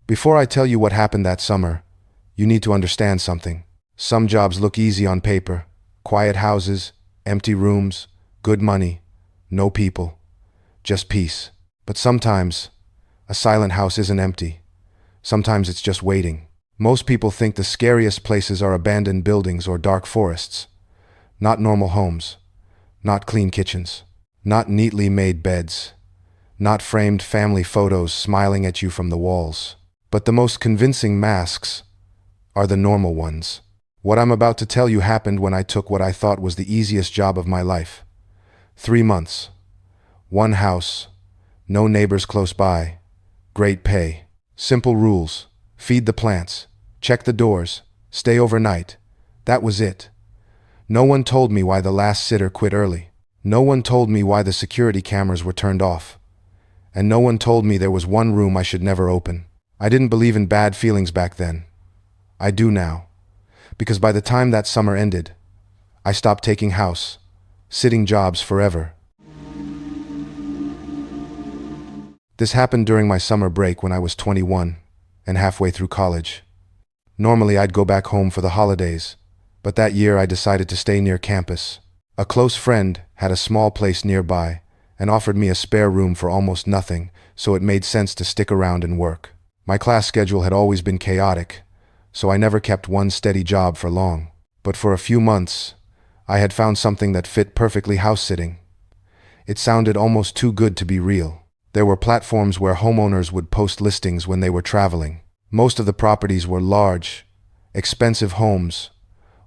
Before I tell you what happened that summer, you need to understand something. Some jobs look easy on paper. Quiet houses, empty rooms, good money, no people, just peace. But sometimes, a silent house isn't empty. Sometimes it's just waiting. Most people think the scariest places are abandoned buildings or dark forests. Not normal homes. Not clean kitchens. Not neatly made beds. Not framed family photos smiling at you from the walls. But the most convincing masks are the normal ones. What I'm about to tell you happened when I took what I thought was the easiest job of my life. 3 months. One house. No neighbors close by. Great pay. Simple rules. Feed the plants. Check the doors. Stay overnight. That was it. No one told me why the last sitter quit early. No one told me why the security cameras were turned off. And no one told me there was one room I should never open. I didn't believe in bad feelings back then. I do now. Because by the time that summer ended, I stopped taking sitting jobs forever. This happened during my summer break when I was 21 and halfway through college. Normally I'd go back home for the holidays, but that year I decided to stay near campus. A close friend had a small place nearby and offered me a spare room for almost nothing, so it made sense to stick around and work. My class schedule had always been chaotic, so I never kept one steady job for long. But for a few months, I had found something that fit perfectly: house-sitting. It sounded almost too good to be real. There were platforms where homeowners would post listings when they were traveling. Most of the properties were large, expensive homes,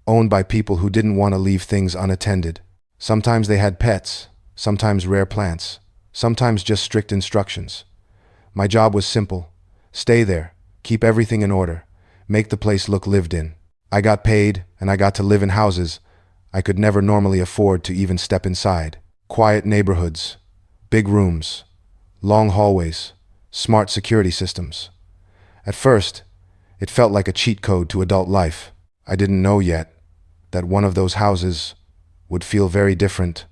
owned by people who didn't want to leave things unattended. Sometimes they had pets, sometimes rare plants, sometimes just strict instructions. My job was simple: stay there, keep everything in order, make the place look lived in. I got paid, and I got to live in houses I could never normally afford to even step inside. Quiet neighborhoods, big rooms, long hallways, smart security systems. At first, it felt like a cheat code to adult life. I didn't know yet that one of those houses would feel very different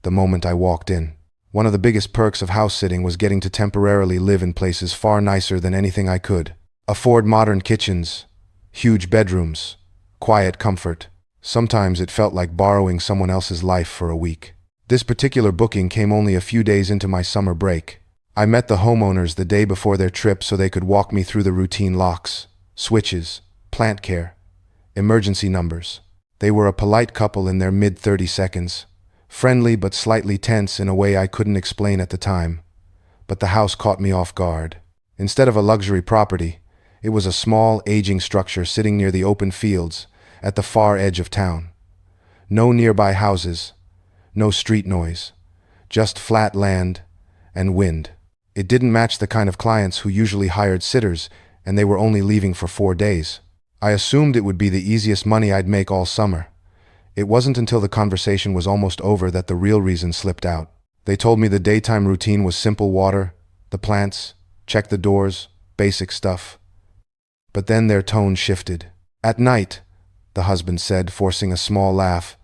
the moment I walked in. One of the biggest perks of house-sitting was getting to temporarily live in places far nicer than anything I could afford: modern kitchens, huge bedrooms, quiet comfort. Sometimes it felt like borrowing someone else's life for a week. This particular booking came only a few days into my summer break. I met the homeowners the day before their trip so they could walk me through the routine: locks, switches, plant care, emergency numbers. They were a polite couple in their mid-30 seconds, friendly but slightly tense in a way I couldn't explain at the time. But the house caught me off guard. Instead of a luxury property, it was a small, aging structure sitting near the open fields at the far edge of town. No nearby houses, no street noise, just flat land and wind. It didn't match the kind of clients who usually hired sitters, and they were only leaving for 4 days. I assumed it would be the easiest money I'd make all summer. It wasn't until the conversation was almost over that the real reason slipped out. They told me the daytime routine was simple: water, the plants, check the doors, basic stuff. But then their tone shifted. At night, the husband said, forcing a small laugh,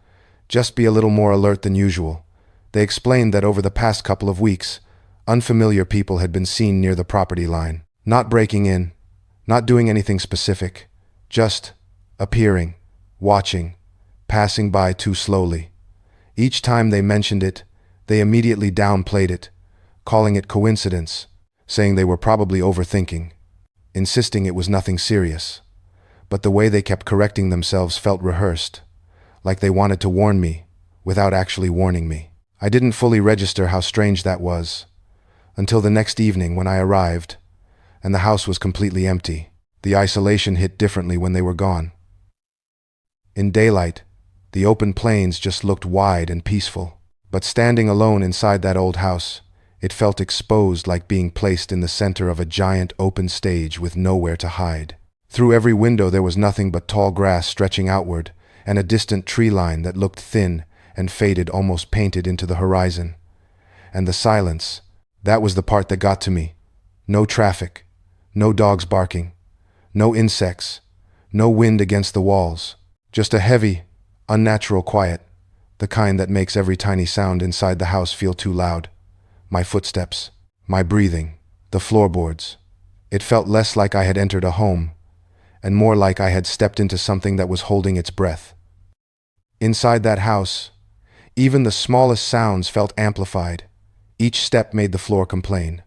just be a little more alert than usual. They explained that over the past couple of weeks, unfamiliar people had been seen near the property line. Not breaking in, not doing anything specific, just appearing, watching, passing by too slowly. Each time they mentioned it, they immediately downplayed it, calling it coincidence, saying they were probably overthinking, insisting it was nothing serious. But the way they kept correcting themselves felt rehearsed, like they wanted to warn me without actually warning me. I didn't fully register how strange that was until the next evening when I arrived, and the house was completely empty. The isolation hit differently when they were gone. In daylight, the open plains just looked wide and peaceful. But standing alone inside that old house, it felt exposed, like being placed in the center of a giant open stage with nowhere to hide. Through every window there was nothing but tall grass stretching outward, and a distant tree line that looked thin and faded, almost painted into the horizon. And the silence, that was the part that got to me. No traffic, no dogs barking, no insects, no wind against the walls. Just a heavy, unnatural quiet, the kind that makes every tiny sound inside the house feel too loud. My footsteps, my breathing, the floorboards, It felt less like I had entered a home, and more like I had stepped into something that was holding its breath. Inside that house, even the smallest sounds felt amplified. Each step made the floor complain.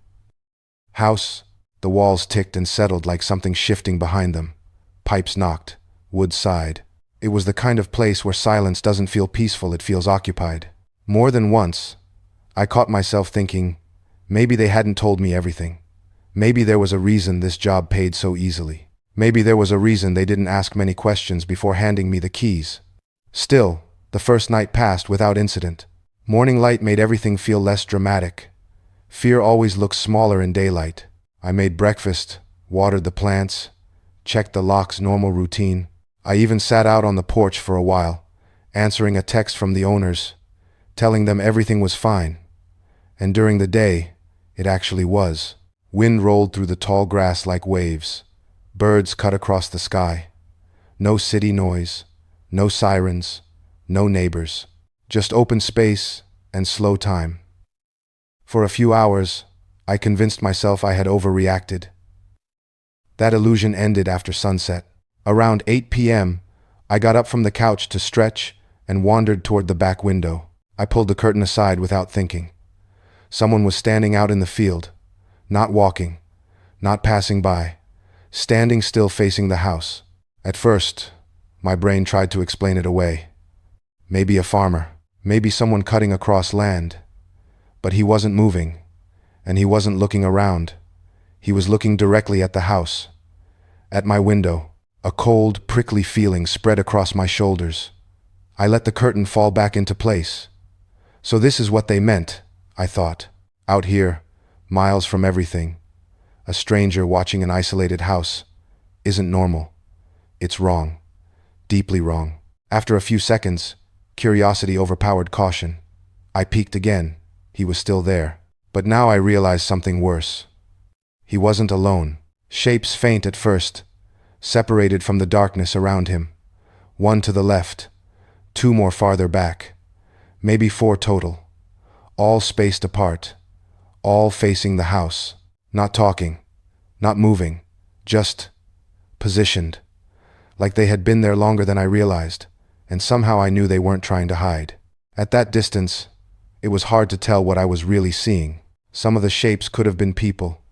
House, the walls ticked and settled like something shifting behind them. Pipes knocked, wood sighed. It was the kind of place where silence doesn't feel peaceful, it feels occupied. More than once, I caught myself thinking, maybe they hadn't told me everything. Maybe there was a reason this job paid so easily. Maybe there was a reason they didn't ask many questions before handing me the keys. Still, the first night passed without incident. Morning light made everything feel less dramatic. Fear always looks smaller in daylight. I made breakfast, watered the plants, checked the lock's normal routine. I even sat out on the porch for a while, answering a text from the owners, telling them everything was fine. And during the day, it actually was. Wind rolled through the tall grass like waves. Birds cut across the sky. No city noise, no sirens, no neighbors. Just open space and slow time. For a few hours, I convinced myself I had overreacted. That illusion ended after sunset. Around 8 p.m., I got up from the couch to stretch and wandered toward the back window. I pulled the curtain aside without thinking. Someone was standing out in the field, not walking, not passing by, standing still facing the house. At first, my brain tried to explain it away. Maybe a farmer, maybe someone cutting across land. But he wasn't moving, and he wasn't looking around. He was looking directly at the house. At my window, a cold, prickly feeling spread across my shoulders. I let the curtain fall back into place. So this is what they meant, I thought. Out here, miles from everything, a stranger watching an isolated house isn't normal. It's wrong. Deeply wrong. After a few seconds, curiosity overpowered caution. I peeked again. He was still there. But now I realized something worse. He wasn't alone. Shapes faint at first, separated from the darkness around him. One to the left, two more farther back. Maybe 4 total. All spaced apart. All facing the house. Not talking. Not moving. Just positioned. Like they had been there longer than I realized, and somehow I knew they weren't trying to hide. At that distance, it was hard to tell what I was really seeing. Some of the shapes could have been people,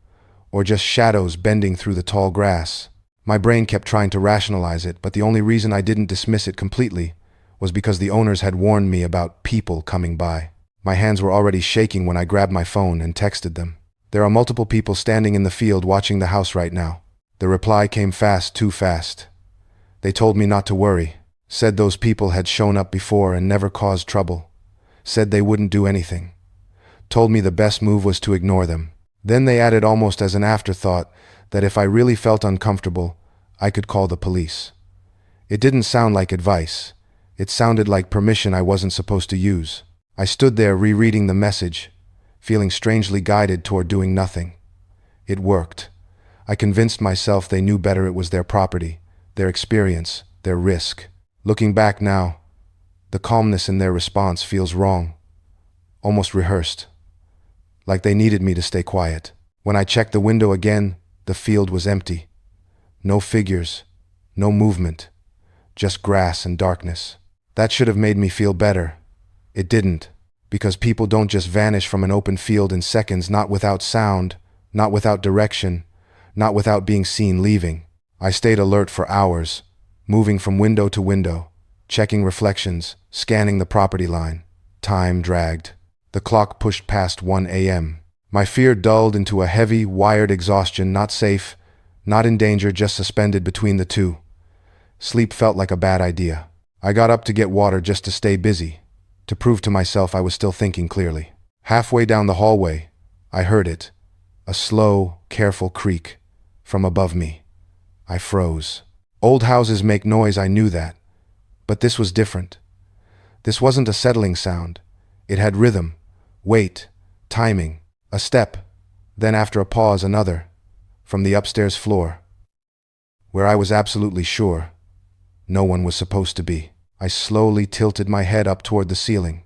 or just shadows bending through the tall grass. My brain kept trying to rationalize it, but the only reason I didn't dismiss it completely was because the owners had warned me about people coming by. My hands were already shaking when I grabbed my phone and texted them. There are multiple people standing in the field watching the house right now. The reply came fast, too fast. They told me not to worry, said those people had shown up before and never caused trouble, said they wouldn't do anything, told me the best move was to ignore them. Then they added almost as an afterthought that if I really felt uncomfortable, I could call the police. It didn't sound like advice. It sounded like permission I wasn't supposed to use. I stood there rereading the message, feeling strangely guided toward doing nothing. It worked. I convinced myself they knew better. It was their property, their experience, their risk. Looking back now, the calmness in their response feels wrong, almost rehearsed, like they needed me to stay quiet. When I checked the window again, the field was empty. No figures, no movement, just grass and darkness. That should have made me feel better. It didn't, because people don't just vanish from an open field in seconds, not without sound, not without direction, not without being seen leaving. I stayed alert for hours, moving from window to window, checking reflections, scanning the property line. Time dragged. The clock pushed past 1 a.m. My fear dulled into a heavy, wired exhaustion, not safe, not in danger, just suspended between the two. Sleep felt like a bad idea. I got up to get water just to stay busy, to prove to myself I was still thinking clearly. Halfway down the hallway, I heard it, a slow, careful creak from above me. I froze. Old houses make noise, I knew that, but this was different. This wasn't a settling sound. It had rhythm, weight, timing. A step, then after a pause another, from the upstairs floor, where I was absolutely sure no one was supposed to be. I slowly tilted my head up toward the ceiling.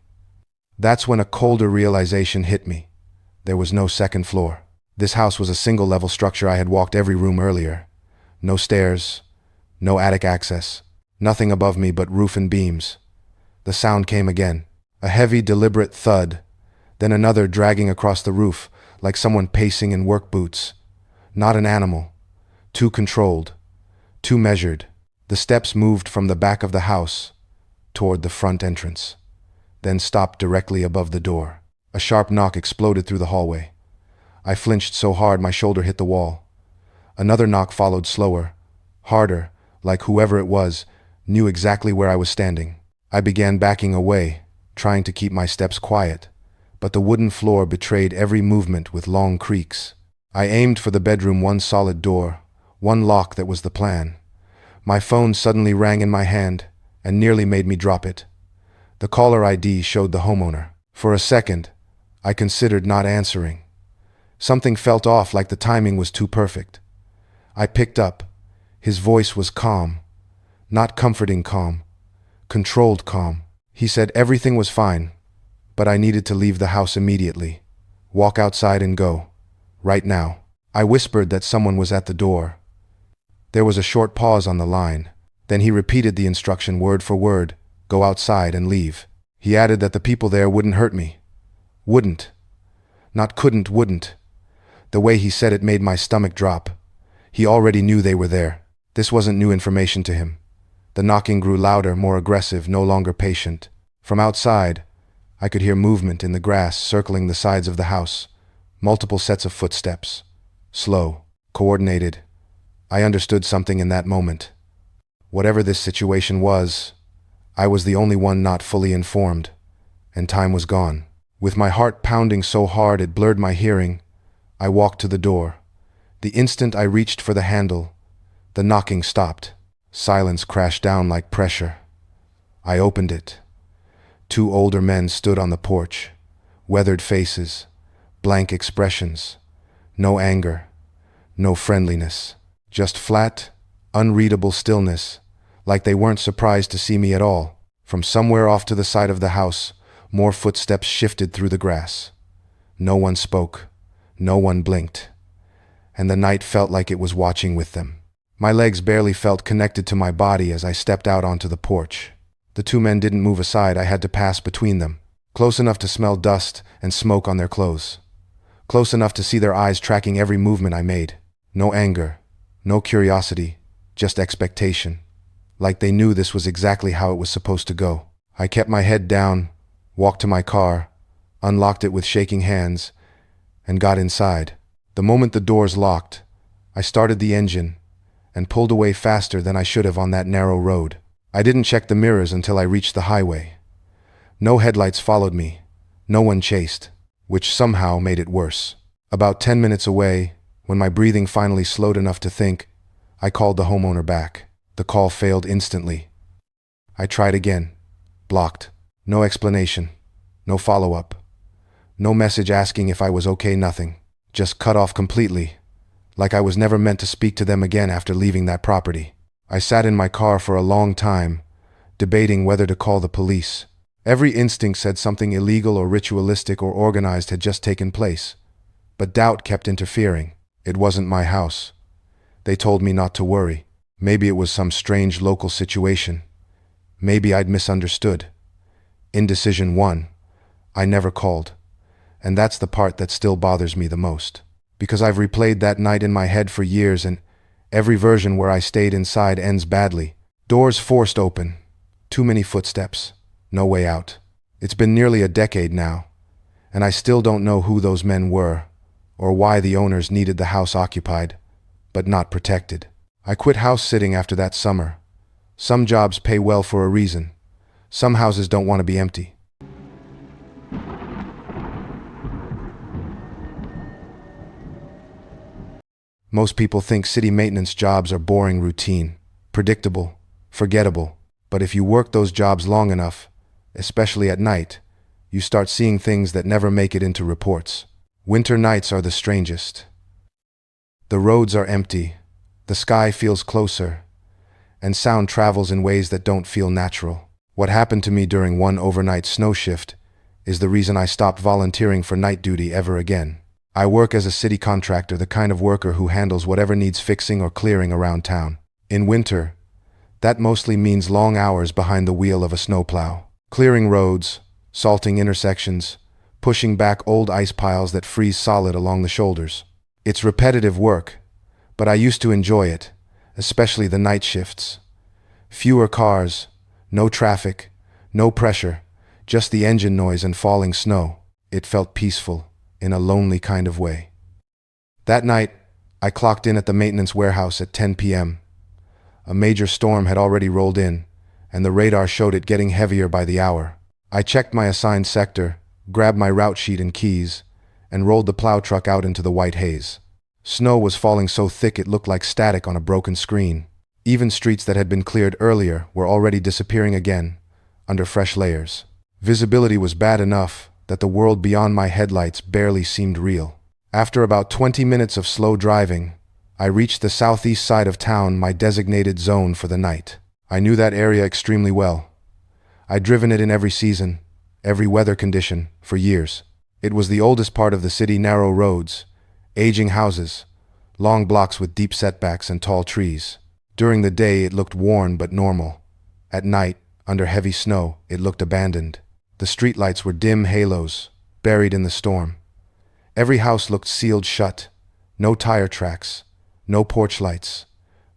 That's when a colder realization hit me. There was no second floor. This house was a single-level structure. I had walked every room earlier. No stairs, no attic access, nothing above me but roof and beams. The sound came again, a heavy, deliberate thud, then another dragging across the roof, like someone pacing in work boots. Not an animal. Too controlled, too measured. The steps moved from the back of the house toward the front entrance, then stopped directly above the door. A sharp knock exploded through the hallway. I flinched so hard my shoulder hit the wall. Another knock followed, slower, harder, like whoever it was knew exactly where I was standing. I began backing away, trying to keep my steps quiet, but the wooden floor betrayed every movement with long creaks. I aimed for the bedroom, one solid door, one lock. That was the plan. My phone suddenly rang in my hand and nearly made me drop it. The caller ID showed the homeowner. For a second, I considered not answering. Something felt off, like the timing was too perfect. I picked up. His voice was calm. Not comforting calm. Controlled calm. He said everything was fine, but I needed to leave the house immediately. Walk outside and go. Right now. I whispered that someone was at the door. There was a short pause on the line. Then he repeated the instruction word for word. Go outside and leave. He added that the people there wouldn't hurt me. Wouldn't. Not couldn't, wouldn't. The way he said it made my stomach drop. He already knew they were there. This wasn't new information to him. The knocking grew louder, more aggressive, no longer patient. From outside, I could hear movement in the grass circling the sides of the house. Multiple sets of footsteps. Slow, coordinated. I understood something in that moment. Whatever this situation was, I was the only one not fully informed, and time was gone. With my heart pounding so hard it blurred my hearing, I walked to the door. The instant I reached for the handle, the knocking stopped. Silence crashed down like pressure. I opened it. Two older men stood on the porch, weathered faces, blank expressions. No anger, no friendliness. Just flat, unreadable stillness, like they weren't surprised to see me at all. From somewhere off to the side of the house, more footsteps shifted through the grass. No one spoke, no one blinked, and the night felt like it was watching with them. My legs barely felt connected to my body as I stepped out onto the porch. The two men didn't move aside. I had to pass between them, close enough to smell dust and smoke on their clothes, close enough to see their eyes tracking every movement I made. No anger, no curiosity, just expectation. Like they knew this was exactly how it was supposed to go. I kept my head down, walked to my car, unlocked it with shaking hands, and got inside. The moment the doors locked, I started the engine and pulled away faster than I should have on that narrow road. I didn't check the mirrors until I reached the highway. No headlights followed me. No one chased, which somehow made it worse. About 10 minutes away, when my breathing finally slowed enough to think, I called the homeowner back. The call failed instantly. I tried again. Blocked. No explanation. No follow-up. No message asking if I was okay, nothing. Just cut off completely, like I was never meant to speak to them again after leaving that property. I sat in my car for a long time, debating whether to call the police. Every instinct said something illegal or ritualistic or organized had just taken place, but doubt kept interfering. It wasn't my house. They told me not to worry. Maybe it was some strange local situation. Maybe I'd misunderstood. Indecision won. I never called. And that's the part that still bothers me the most. Because I've replayed that night in my head for years, and every version where I stayed inside ends badly. Doors forced open. Too many footsteps. No way out. It's been nearly a decade now, and I still don't know who those men were, or why the owners needed the house occupied, but not protected. I quit house sitting after that summer. Some jobs pay well for a reason. Some houses don't want to be empty. Most people think city maintenance jobs are boring, routine, predictable, forgettable. But if you work those jobs long enough, especially at night, you start seeing things that never make it into reports. Winter nights are the strangest. The roads are empty. The sky feels closer, and sound travels in ways that don't feel natural. What happened to me during one overnight snow shift is the reason I stopped volunteering for night duty ever again. I work as a city contractor, the kind of worker who handles whatever needs fixing or clearing around town. In winter, that mostly means long hours behind the wheel of a snowplow, clearing roads, salting intersections, pushing back old ice piles that freeze solid along the shoulders. It's repetitive work, but I used to enjoy it, especially the night shifts. Fewer cars, no traffic, no pressure, just the engine noise and falling snow. It felt peaceful, in a lonely kind of way. That night, I clocked in at the maintenance warehouse at 10 p.m. A major storm had already rolled in, and the radar showed it getting heavier by the hour. I checked my assigned sector, grabbed my route sheet and keys, and rolled the plow truck out into the white haze. Snow was falling so thick it looked like static on a broken screen. Even streets that had been cleared earlier were already disappearing again, under fresh layers. Visibility was bad enough that the world beyond my headlights barely seemed real. After about 20 minutes of slow driving, I reached the southeast side of town, my designated zone for the night. I knew that area extremely well. I'd driven it in every season, every weather condition, for years. It was the oldest part of the city, narrow roads, aging houses, long blocks with deep setbacks and tall trees. During the day, it looked worn but normal. At night, under heavy snow, it looked abandoned. The streetlights were dim halos, buried in the storm. Every house looked sealed shut. No tire tracks, no porch lights,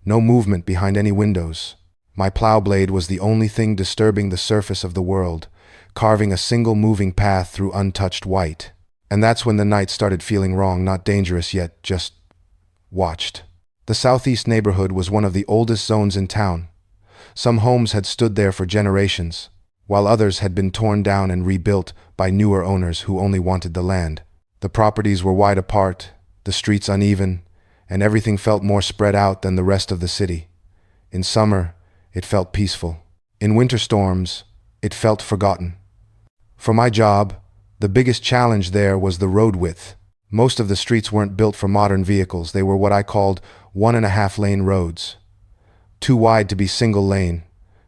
no movement behind any windows. My plow blade was the only thing disturbing the surface of the world, carving a single moving path through untouched white. And that's when the night started feeling wrong, not dangerous yet, just watched. The southeast neighborhood was one of the oldest zones in town. Some homes had stood there for generations, while others had been torn down and rebuilt by newer owners who only wanted the land. The properties were wide apart, the streets uneven, and everything felt more spread out than the rest of the city. In summer, it felt peaceful. In winter storms, it felt forgotten. For my job, the biggest challenge there was the road width. Most of the streets weren't built for modern vehicles. They were what I called 1.5-lane roads. Too wide to be single lane,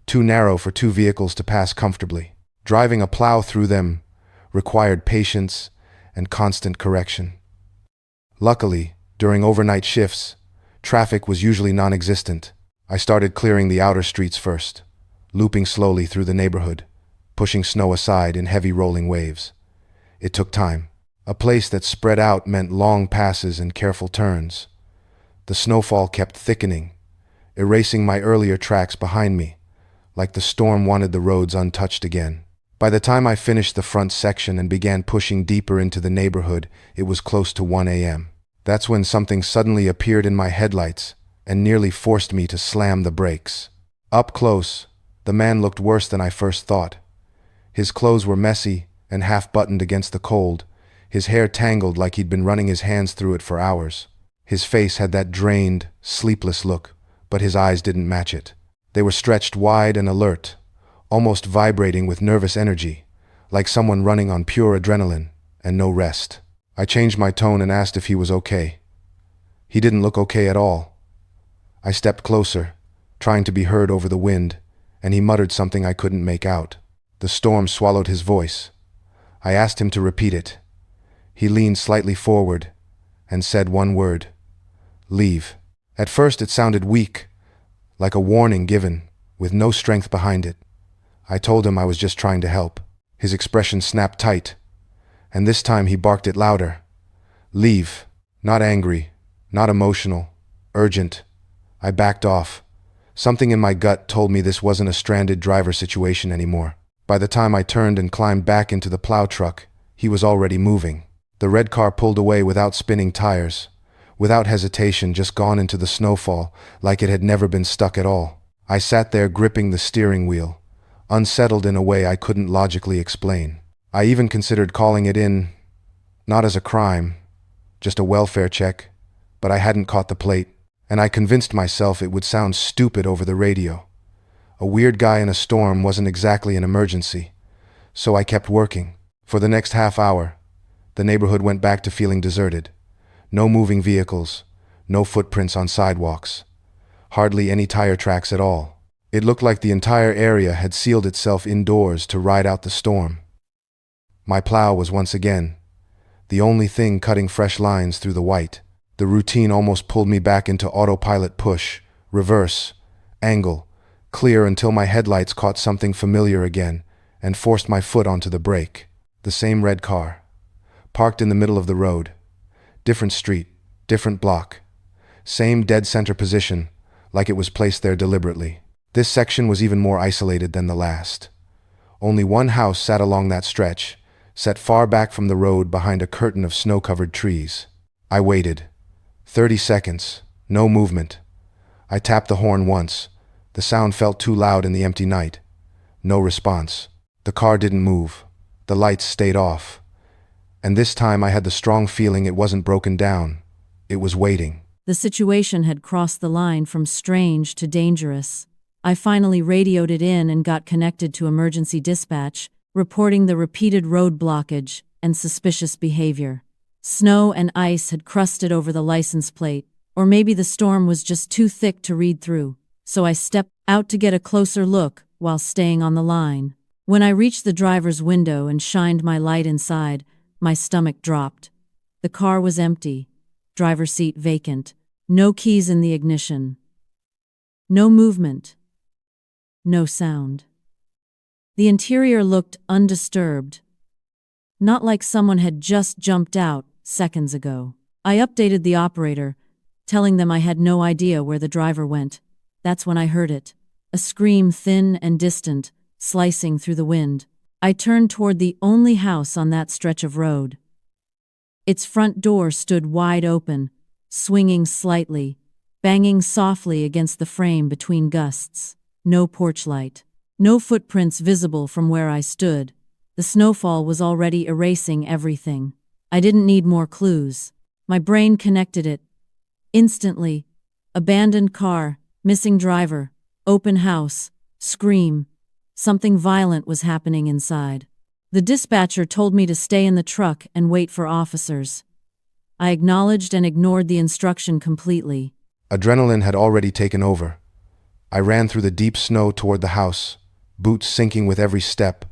too narrow for two vehicles to pass comfortably. Driving a plow through them required patience and constant correction. Luckily, during overnight shifts, traffic was usually non-existent. I started clearing the outer streets first, looping slowly through the neighborhood, pushing snow aside in heavy rolling waves. It took time. A place that spread out meant long passes and careful turns. The snowfall kept thickening, erasing my earlier tracks behind me, like the storm wanted the roads untouched again. By the time I finished the front section and began pushing deeper into the neighborhood, it was close to 1 a.m. That's when something suddenly appeared in my headlights and nearly forced me to slam the brakes. Up close, the man looked worse than I first thought. His clothes were messy and half-buttoned against the cold, his hair tangled like he'd been running his hands through it for hours. His face had that drained, sleepless look, but his eyes didn't match it. They were stretched wide and alert, almost vibrating with nervous energy, like someone running on pure adrenaline and no rest. I changed my tone and asked if he was okay. He didn't look okay at all. I stepped closer, trying to be heard over the wind, and he muttered something I couldn't make out. The storm swallowed his voice. I asked him to repeat it. He leaned slightly forward and said one word: "Leave." At first it sounded weak, like a warning given, with no strength behind it. I told him I was just trying to help. His expression snapped tight, and this time he barked it louder. "Leave." Not angry, not emotional, urgent. I backed off. Something in my gut told me this wasn't a stranded driver situation anymore. By the time I turned and climbed back into the plow truck, he was already moving. The red car pulled away without spinning tires, without hesitation, just gone into the snowfall like it had never been stuck at all. I sat there gripping the steering wheel, unsettled in a way I couldn't logically explain. I even considered calling it in, not as a crime, just a welfare check, but I hadn't caught the plate, and I convinced myself it would sound stupid over the radio. A weird guy in a storm wasn't exactly an emergency, so I kept working. For the next half hour, the neighborhood went back to feeling deserted. No moving vehicles, no footprints on sidewalks, hardly any tire tracks at all. It looked like the entire area had sealed itself indoors to ride out the storm. My plow was once again the only thing cutting fresh lines through the white. The routine almost pulled me back into autopilot: push, reverse, angle, clear, until my headlights caught something familiar again and forced my foot onto the brake. The same red car, parked in the middle of the road. Different street, different block. Same dead center position, like it was placed there deliberately. This section was even more isolated than the last. Only one house sat along that stretch, set far back from the road behind a curtain of snow-covered trees. I waited. 30 seconds. No movement. I tapped the horn once. The sound felt too loud in the empty night. No response. The car didn't move. The lights stayed off. And this time I had the strong feeling it wasn't broken down. It was waiting. The situation had crossed the line from strange to dangerous. I finally radioed it in and got connected to emergency dispatch, reporting the repeated road blockage and suspicious behavior. Snow and ice had crusted over the license plate, or maybe the storm was just too thick to read through, so I stepped out to get a closer look while staying on the line. When I reached the driver's window and shined my light inside, my stomach dropped. The car was empty, driver's seat vacant, no keys in the ignition. No movement. No sound. The interior looked undisturbed, not like someone had just jumped out seconds ago. I updated the operator, telling them I had no idea where the driver went. That's when I heard it. A scream, thin and distant, slicing through the wind. I turned toward the only house on that stretch of road. Its front door stood wide open, swinging slightly, banging softly against the frame between gusts. No porch light. No footprints visible from where I stood. The snowfall was already erasing everything. I didn't need more clues. My brain connected it. Instantly. Abandoned car, missing driver, open house, scream. Something violent was happening inside. The dispatcher told me to stay in the truck and wait for officers. I acknowledged and ignored the instruction completely. Adrenaline had already taken over. I ran through the deep snow toward the house, boots sinking with every step,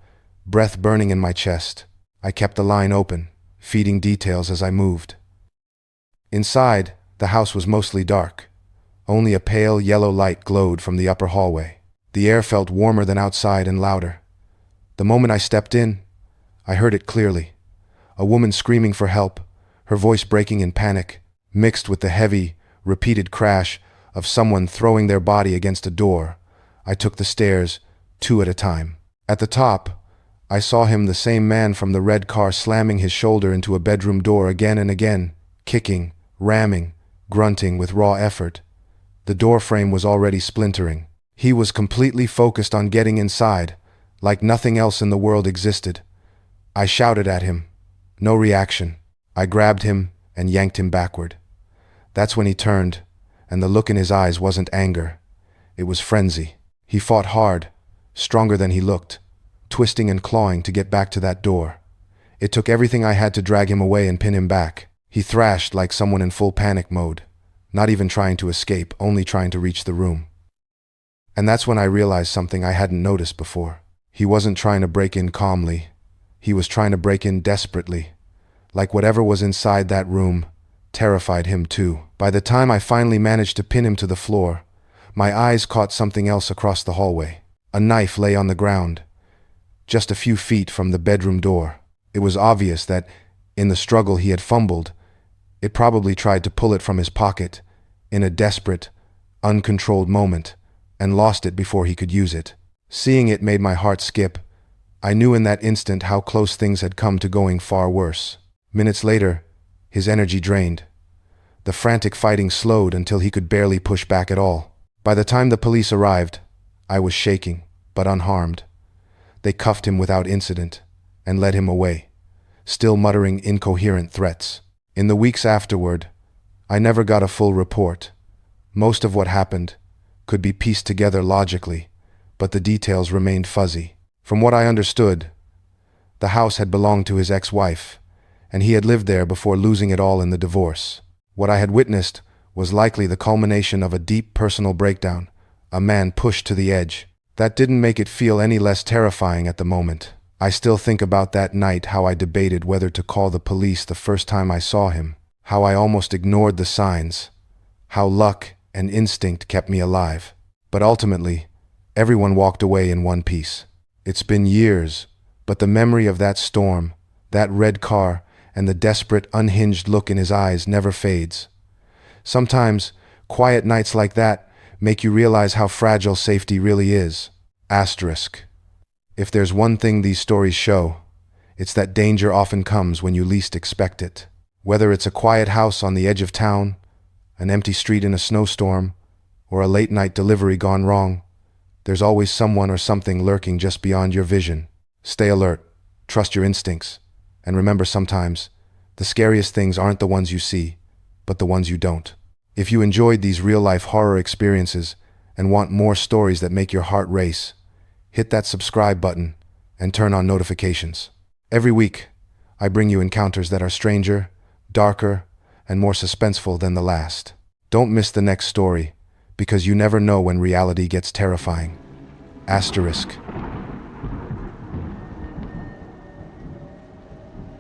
breath burning in my chest. I kept the line open, feeding details as I moved. Inside, the house was mostly dark. Only a pale yellow light glowed from the upper hallway. The air felt warmer than outside and louder. The moment I stepped in, I heard it clearly. A woman screaming for help, her voice breaking in panic, mixed with the heavy, repeated crash of someone throwing their body against a door. I took the stairs, 2 at a time. At the top, I saw him, the same man from the red car, slamming his shoulder into a bedroom door again and again, kicking, ramming, grunting with raw effort. The door frame was already splintering. He was completely focused on getting inside, like nothing else in the world existed. I shouted at him. No reaction. I grabbed him and yanked him backward. That's when he turned, and the look in his eyes wasn't anger. It was frenzy. He fought hard, stronger than he looked, twisting and clawing to get back to that door. It took everything I had to drag him away and pin him back. He thrashed like someone in full panic mode, not even trying to escape, only trying to reach the room. And that's when I realized something I hadn't noticed before. He wasn't trying to break in calmly. He was trying to break in desperately. Like whatever was inside that room terrified him too. By the time I finally managed to pin him to the floor, my eyes caught something else across the hallway. A knife lay on the ground, just a few feet from the bedroom door. It was obvious that, in the struggle he had fumbled, it probably tried to pull it from his pocket in a desperate, uncontrolled moment, and lost it before he could use it. Seeing it made my heart skip. I knew in that instant how close things had come to going far worse. Minutes later, his energy drained. The frantic fighting slowed until he could barely push back at all. By the time the police arrived, I was shaking, but unharmed. They cuffed him without incident and led him away, still muttering incoherent threats. In the weeks afterward, I never got a full report. Most of what happened could be pieced together logically, but the details remained fuzzy. From what I understood, the house had belonged to his ex-wife, and he had lived there before losing it all in the divorce. What I had witnessed was likely the culmination of a deep personal breakdown, a man pushed to the edge. That didn't make it feel any less terrifying at the moment. I still think about that night, how I debated whether to call the police the first time I saw him, how I almost ignored the signs, how luck and instinct kept me alive. But ultimately, everyone walked away in one piece. It's been years, but the memory of that storm, that red car, and the desperate, unhinged look in his eyes never fades. Sometimes, quiet nights like that make you realize how fragile safety really is. Asterisk. If there's one thing these stories show, it's that danger often comes when you least expect it. Whether it's a quiet house on the edge of town, an empty street in a snowstorm, or a late-night delivery gone wrong, there's always someone or something lurking just beyond your vision. Stay alert, trust your instincts, and remember, sometimes the scariest things aren't the ones you see, but the ones you don't. If you enjoyed these real-life horror experiences and want more stories that make your heart race, hit that subscribe button and turn on notifications. Every week, I bring you encounters that are stranger, darker, and more suspenseful than the last. Don't miss the next story, because you never know when reality gets terrifying. Asterisk.